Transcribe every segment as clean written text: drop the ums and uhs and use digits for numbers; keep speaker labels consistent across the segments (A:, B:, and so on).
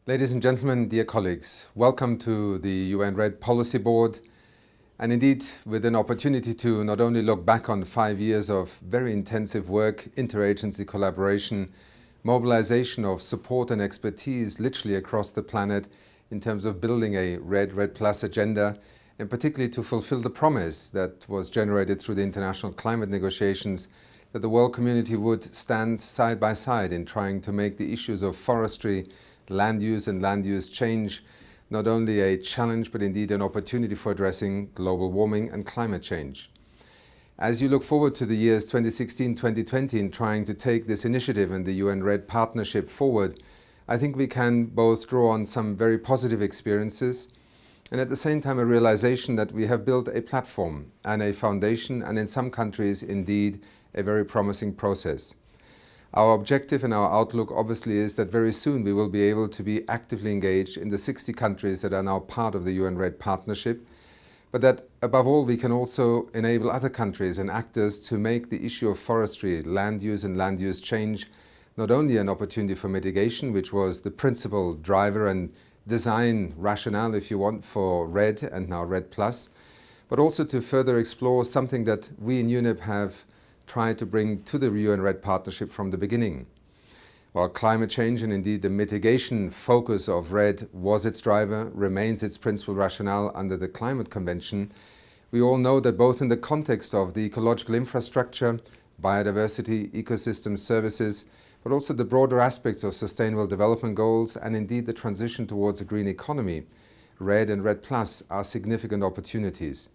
A: Ladies and gentlemen, dear colleagues, welcome to the UN REDD Policy Board, and indeed with an opportunity to not only look back on 5 years of very intensive work, interagency collaboration, mobilization of support and expertise literally across the planet in terms of building a REDD+ agenda, and particularly to fulfill the promise that was generated through the international climate negotiations that the world community would stand side by side in trying to make the issues of forestry, land use and land use change not only a challenge but indeed an opportunity for addressing global warming and climate change. As you look forward to the years 2016-2020 in trying to take this initiative and the UN REDD partnership forward, I think we can both draw on some very positive experiences and at the same time a realization that we have built a platform and a foundation, and in some countries indeed a very promising process. Our objective and our outlook obviously is that very soon we will be able to be actively engaged in the 60 countries that are now part of the UN REDD partnership, but that above all we can also enable other countries and actors to make the issue of forestry, land use and land use change not only an opportunity for mitigation, which was the principal driver and design rationale, if you want, for REDD and now REDD+, but also to further explore something that we in UNEP have tried to bring to the UN REDD partnership from the beginning. While climate change and indeed the mitigation focus of REDD was its driver, remains its principal rationale under the Climate Convention, we all know that both in the context of the ecological infrastructure, biodiversity, ecosystem services, but also the broader aspects of sustainable development goals and indeed the transition towards a green economy, REDD and REDD+ are significant opportunities.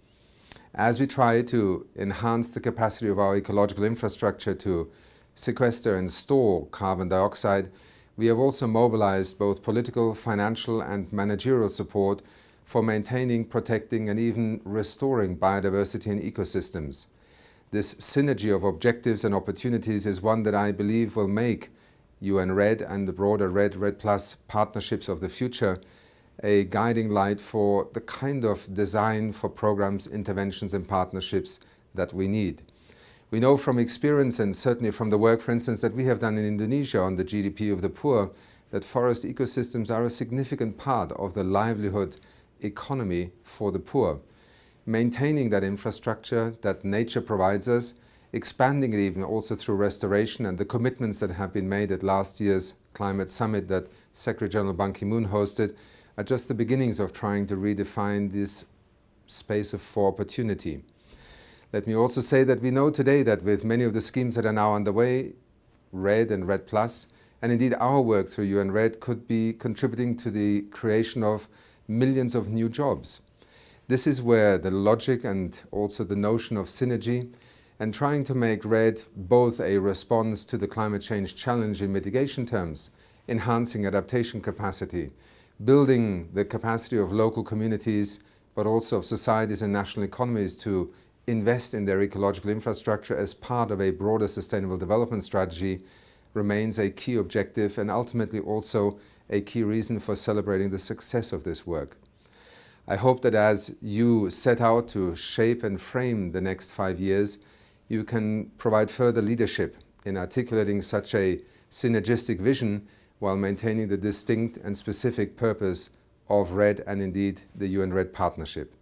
A: As we try to enhance the capacity of our ecological infrastructure to sequester and store carbon dioxide, we have also mobilized both political, financial and managerial support for maintaining, protecting and even restoring biodiversity and ecosystems. This synergy of objectives and opportunities is one that I believe will make UN REDD and the broader REDD+ partnerships of the future a guiding light for the kind of design for programs, interventions and partnerships that we need. We know from experience and certainly from the work, for instance, that we have done in Indonesia on the GDP of the poor, that forest ecosystems are a significant part of the livelihood economy for the poor. Maintaining that infrastructure that nature provides us, expanding it even also through restoration and the commitments that have been made at last year's climate summit that Secretary General Ban Ki-moon hosted, are just the beginnings of trying to redefine this space for opportunity. Let me also say that we know today that with many of the schemes that are now underway, REDD and REDD+, and indeed our work through UN REDD could be contributing to the creation of millions of new jobs. This is where the logic and also the notion of synergy and trying to make REDD both a response to the climate change challenge in mitigation terms, enhancing adaptation capacity, building the capacity of local communities, but also of societies and national economies to invest in their ecological infrastructure as part of a broader sustainable development strategy remains a key objective and ultimately also a key reason for celebrating the success of this work. I hope that as you set out to shape and frame the next 5 years, you can provide further leadership in articulating such a synergistic vision while maintaining the distinct and specific purpose of REDD and indeed the UN REDD partnership.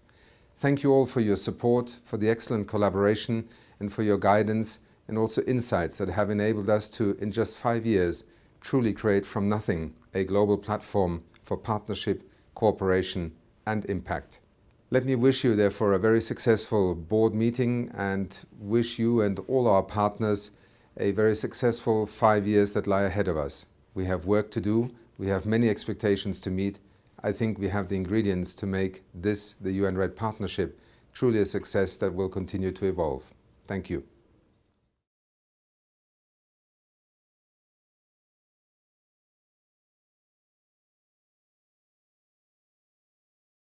A: Thank you all for your support, for the excellent collaboration and for your guidance and also insights that have enabled us to, in just 5 years, truly create from nothing a global platform for partnership, cooperation and impact. Let me wish you therefore a very successful board meeting and wish you and all our partners a very successful 5 years that lie ahead of us. We have work to do, we have many expectations to meet. I think we have the ingredients to make this, the UN REDD partnership, truly a success that will continue to evolve. Thank you.